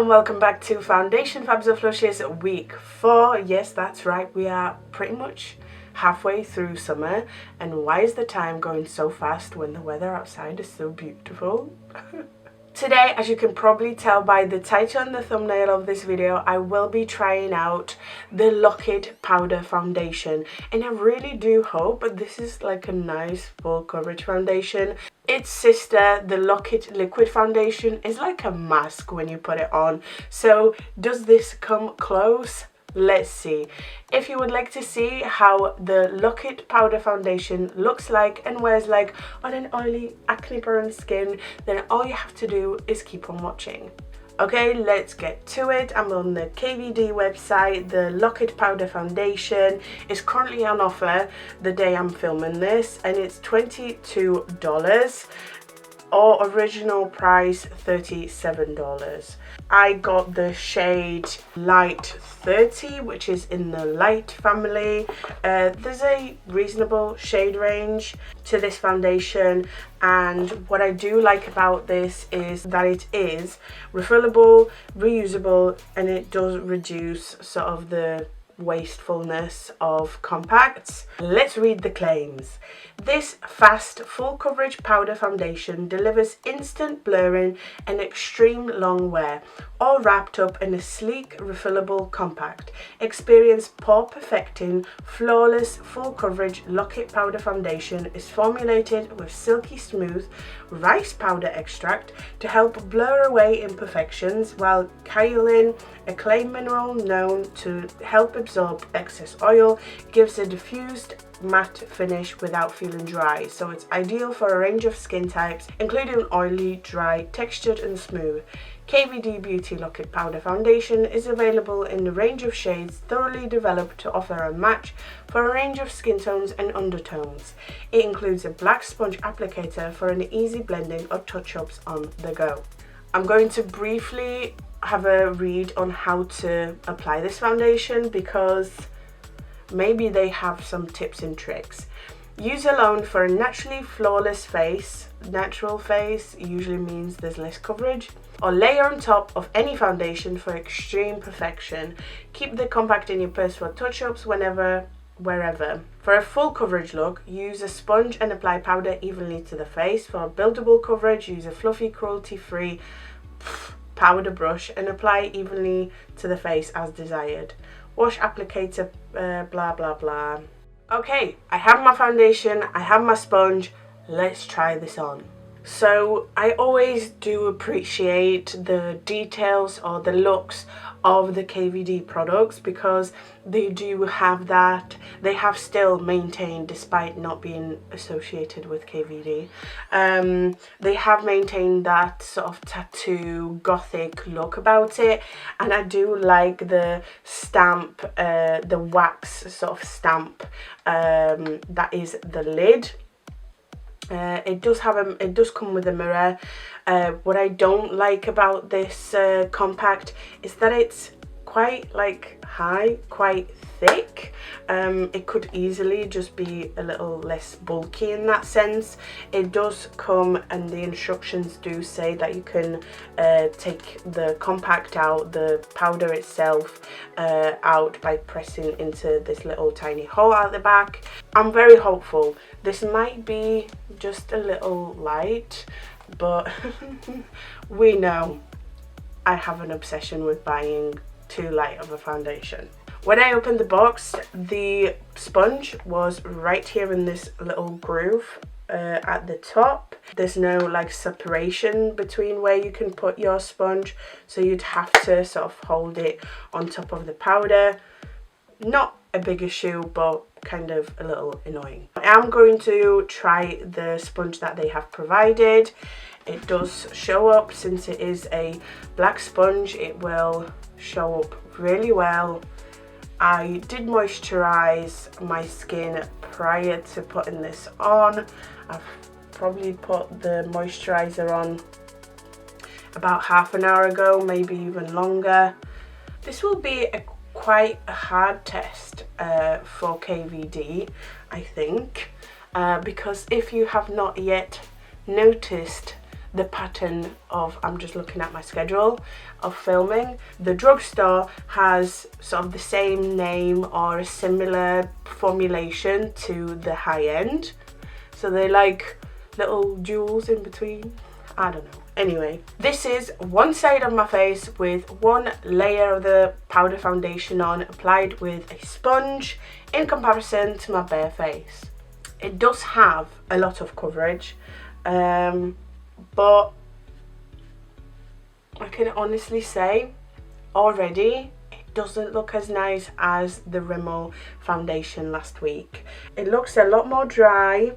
and welcome back to Foundation Fabs of Flushes week 4. Yes, that's right, we are pretty much halfway through summer, and why is the time going so fast when the weather outside is so beautiful? Today, as you can probably tell by the title and the thumbnail of this video, I will be trying out the Lock-It Powder Foundation, and I really do hope this is like a nice full coverage foundation. Its sister, the Lock-It Liquid Foundation, is like a mask when you put it on. So does this come close? Let's see. If you would like to see how the Lock-It Powder Foundation looks like and wears like on an oily, acne-prone skin, then all you have to do is keep on watching. Okay, let's get to it. I'm on the KVD website. The Lock-It Powder Foundation is currently on offer the day I'm filming this, and it's $22 or original price $37. I got the shade Light 30, which is in the light family. There's a reasonable shade range to this foundation, and what I do like about this is that it is refillable, reusable, and it does reduce sort of the wastefulness of compacts. Let's read the claims. This fast full coverage powder foundation delivers instant blurring and extreme long wear, all wrapped up in a sleek refillable compact. Experience pore perfecting, flawless full coverage Lock-It Powder Foundation is formulated with silky smooth rice powder extract to help blur away imperfections, while kaolin, a clay mineral known to help absorb excess oil, gives a diffused matte finish without feeling dry. So it's ideal for a range of skin types, including oily, dry, textured and smooth. KVD Beauty Lock-It Powder Foundation is available in a range of shades thoroughly developed to offer a match for a range of skin tones and undertones. It includes a black sponge applicator for an easy blending or touch-ups on the go. I'm going to briefly have a read on how to apply this foundation because maybe they have some tips and tricks. Use alone for a naturally flawless face. Natural face usually means there's less coverage. Or layer on top of any foundation for extreme perfection. Keep the compact in your purse for touch-ups whenever, wherever. For a full coverage look, use a sponge and apply powder evenly to the face. For a buildable coverage, use a fluffy, cruelty-free powder brush and apply evenly to the face as desired. Wash applicator, blah blah blah. Okay, I have my foundation, I have my sponge, let's try this on. So I always do appreciate the details or the looks of the KVD products because they do have that, they have still maintained, despite not being associated with KVD, they have maintained that sort of tattoo gothic look about it, and I do like the stamp, the wax sort of stamp that is the lid. It does come with a mirror. What I don't like about this compact is that it's quite like high, quite thick. It could easily just be a little less bulky in that sense. It does come, and the instructions do say that you can take the compact out, the powder itself out by pressing into this little tiny hole at the back. I'm very hopeful. This might be just a little light, but we know I have an obsession with buying too light of a foundation. When I opened the box, the sponge was right here in this little groove at the top. There's no like separation between where you can put your sponge, so you'd have to sort of hold it on top of the powder. Not a big issue, but kind of a little annoying. I am going to try the sponge that they have provided. It does show up, since it is a black sponge, it will show up really well. I did moisturize my skin prior to putting this on. I've probably put the moisturizer on about half an hour ago, maybe even longer. This will be quite a hard test for KVD, I think, because if you have not yet noticed the pattern of, I'm just looking at my schedule of filming. The drugstore has sort of the same name or a similar formulation to the high end. So they're like little jewels in between. I don't know. Anyway, this is one side of my face with one layer of the powder foundation on, applied with a sponge in comparison to my bare face. It does have a lot of coverage, but I can honestly say already it doesn't look as nice as the Rimmel foundation last week. It looks a lot more dry,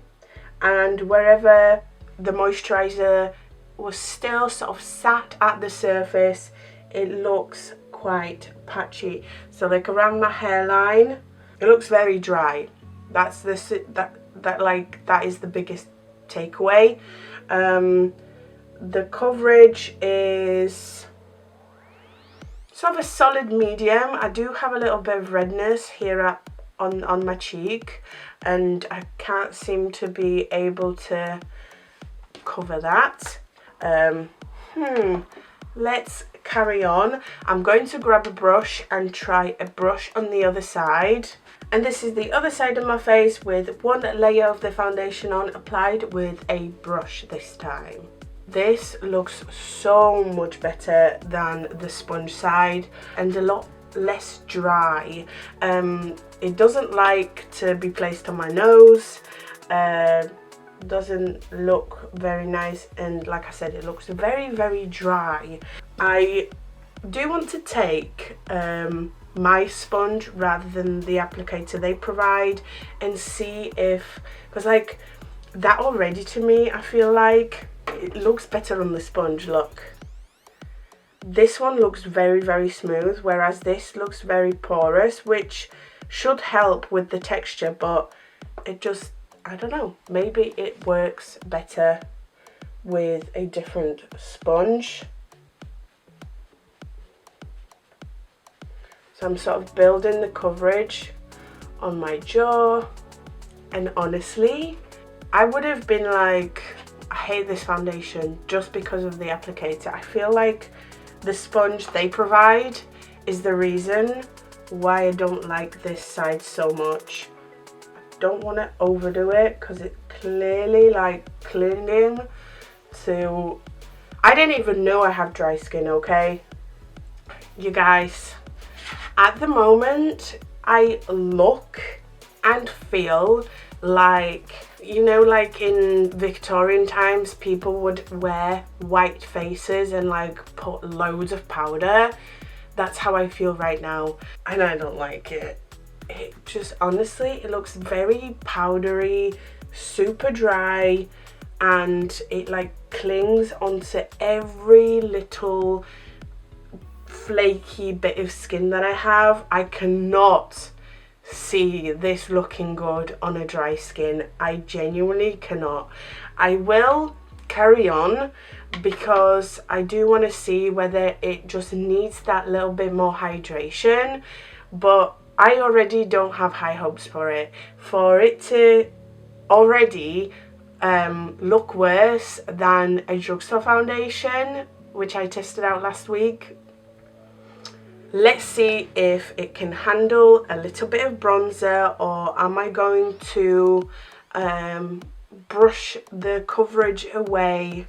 and wherever the moisturiser was still sort of sat at the surface, it looks quite patchy. So like around my hairline, it looks very dry. That is the biggest takeaway. The coverage is sort of a solid medium. I do have a little bit of redness here on my cheek, and I can't seem to be able to cover that. Let's carry on. I'm going to grab a brush and try a brush on the other side. And this is the other side of my face with one layer of the foundation on, applied with a brush this time. This looks so much better than the sponge side and a lot less dry. It doesn't like to be placed on my nose. Doesn't look very nice, and like I said, it looks very, very dry. I do want to take my sponge rather than the applicator they provide and see if, because like that already to me, I feel like it looks better on the sponge. Look, this one looks very, very smooth, whereas this looks very porous, which should help with the texture, but it just, I don't know, maybe it works better with a different sponge. So I'm sort of building the coverage on my jaw, and honestly, I would have been like, I hate this foundation just because of the applicator. I feel like the sponge they provide is the reason why I don't like this side so much. Don't want to overdo it because it's clearly like clinging to, I didn't even know I have dry skin, okay? You guys, at the moment I look and feel like, you know, like in Victorian times people would wear white faces and like put loads of powder. That's how I feel right now, and I don't like it. It just, honestly, it looks very powdery, super dry, and it like clings onto every little flaky bit of skin that I have. I cannot see this looking good on a dry skin. I genuinely cannot. I will carry on because I do want to see whether it just needs that little bit more hydration, but I already don't have high hopes for it. For it to already look worse than a drugstore foundation, which I tested out last week, let's see if it can handle a little bit of bronzer, or am I going to brush the coverage away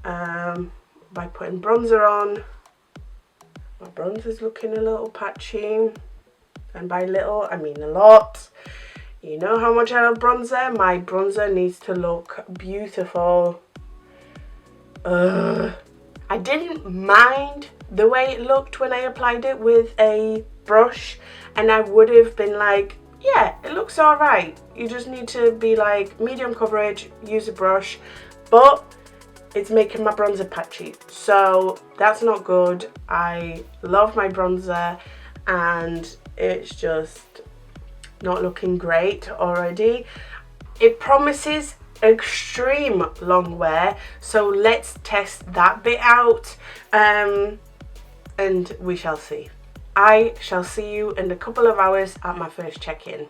by putting bronzer on. My bronzer's looking a little patchy. And by little, I mean a lot. You know how much I love bronzer. My bronzer needs to look beautiful. I didn't mind the way it looked when I applied it with a brush, and I would have been like, yeah, it looks alright. You just need to be like medium coverage, use a brush, but it's making my bronzer patchy. So that's not good. I love my bronzer and it's just not looking great already. It promises extreme long wear, so let's test that bit out and we shall see. I shall see you in a couple of hours at my first check-in.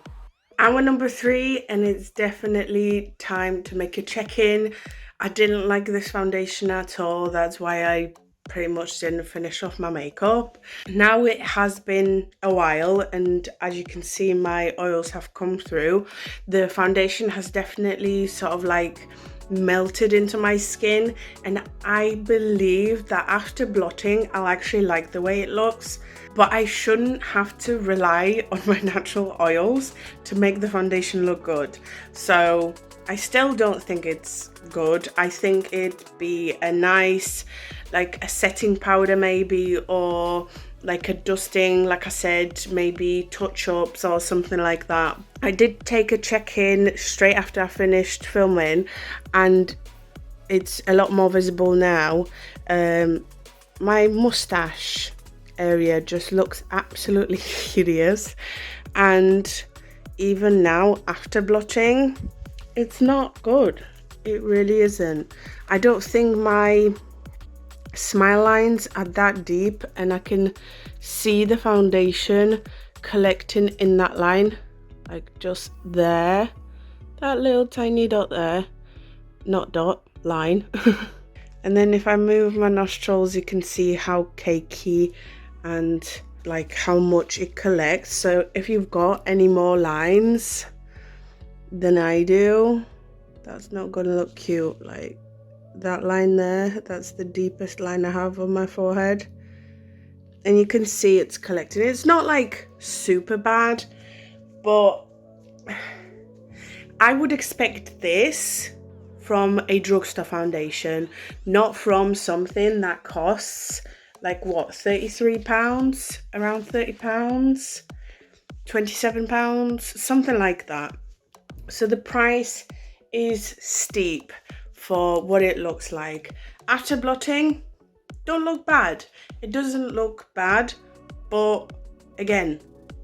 Hour number 3, and it's definitely time to make a check-in. I didn't like this foundation at all. That's why I pretty much didn't finish off my makeup. Now it has been a while, and as you can see, my oils have come through. The foundation has definitely sort of like melted into my skin, and I believe that after blotting I'll actually like the way it looks, but I shouldn't have to rely on my natural oils to make the foundation look good. So I still don't think it's good. I think it'd be a nice, like a setting powder maybe, or like a dusting, like I said, maybe touch-ups or something like that. I did take a check-in straight after I finished filming, and it's a lot more visible now. My mustache area just looks absolutely hideous, and even now after blotting, it's not good. It really isn't. I don't think my smile lines are that deep, and I can see the foundation collecting in that line, like just there, that little tiny dot there, not dot, line. And then if I move my nostrils, you can see how cakey and like how much it collects. So if you've got any more lines than I do, that's not gonna look cute. Like that line there, that's the deepest line I have on my forehead, and you can see it's collecting. It's not like super bad, but I would expect this from a drugstore foundation, not from something that costs like what, £33, around £30, £27, something like that. So the price is steep for what it looks like. After blotting, don't look bad. It doesn't look bad, but again,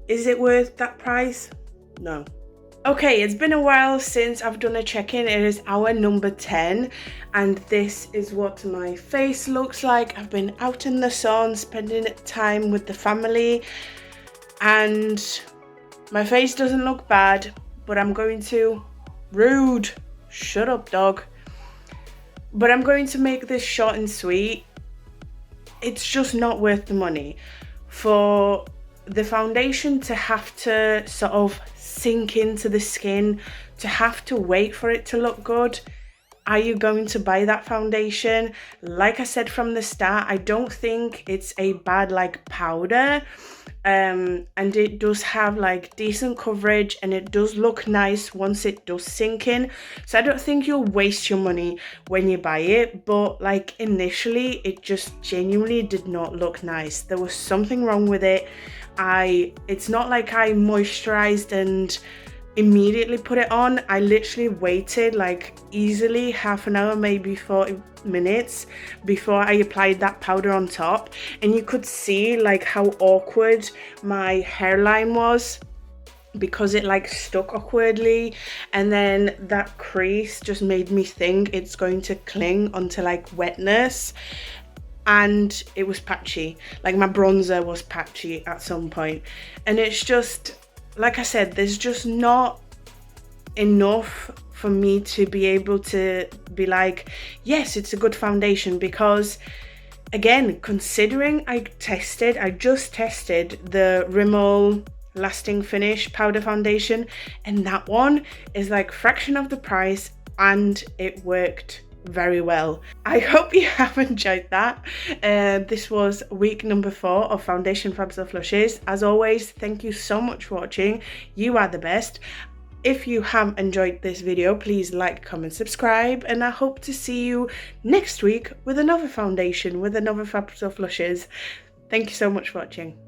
is it worth that price? No. Okay, it's been a while since I've done a check-in. It is hour number 10, and this is what my face looks like. I've been out in the sun, spending time with the family, and my face doesn't look bad, but I'm going to... Rude. Shut up, dog. But I'm going to make this short and sweet. It's just not worth the money. For the foundation to have to sort of sink into the skin, to have to wait for it to look good, are you going to buy that foundation? Like I said from the start, I don't think it's a bad like powder, and it does have like decent coverage, and it does look nice once it does sink in. So I don't think you'll waste your money when you buy it, but like initially it just genuinely did not look nice. There was something wrong with it. It's not like I moisturized and immediately put it on. I literally waited like easily half an hour, maybe 40 minutes before I applied that powder on top, and you could see like how awkward my hairline was because it like stuck awkwardly, and then that crease just made me think it's going to cling onto like wetness, and it was patchy. Like my bronzer was patchy at some point, and it's just, like I said, there's just not enough for me to be able to be like, yes, it's a good foundation, because again, considering I just tested the Rimmel Lasting Finish powder foundation, and that one is like fraction of the price, and it worked very well. I hope you have enjoyed that. This was week number 4 of Foundation Fabs or Flushes. As always, thank you so much for watching. You are the best. If you have enjoyed this video, please like, comment, subscribe, and I hope to see you next week with another foundation, with another Fabs or Flushes. Thank you so much for watching.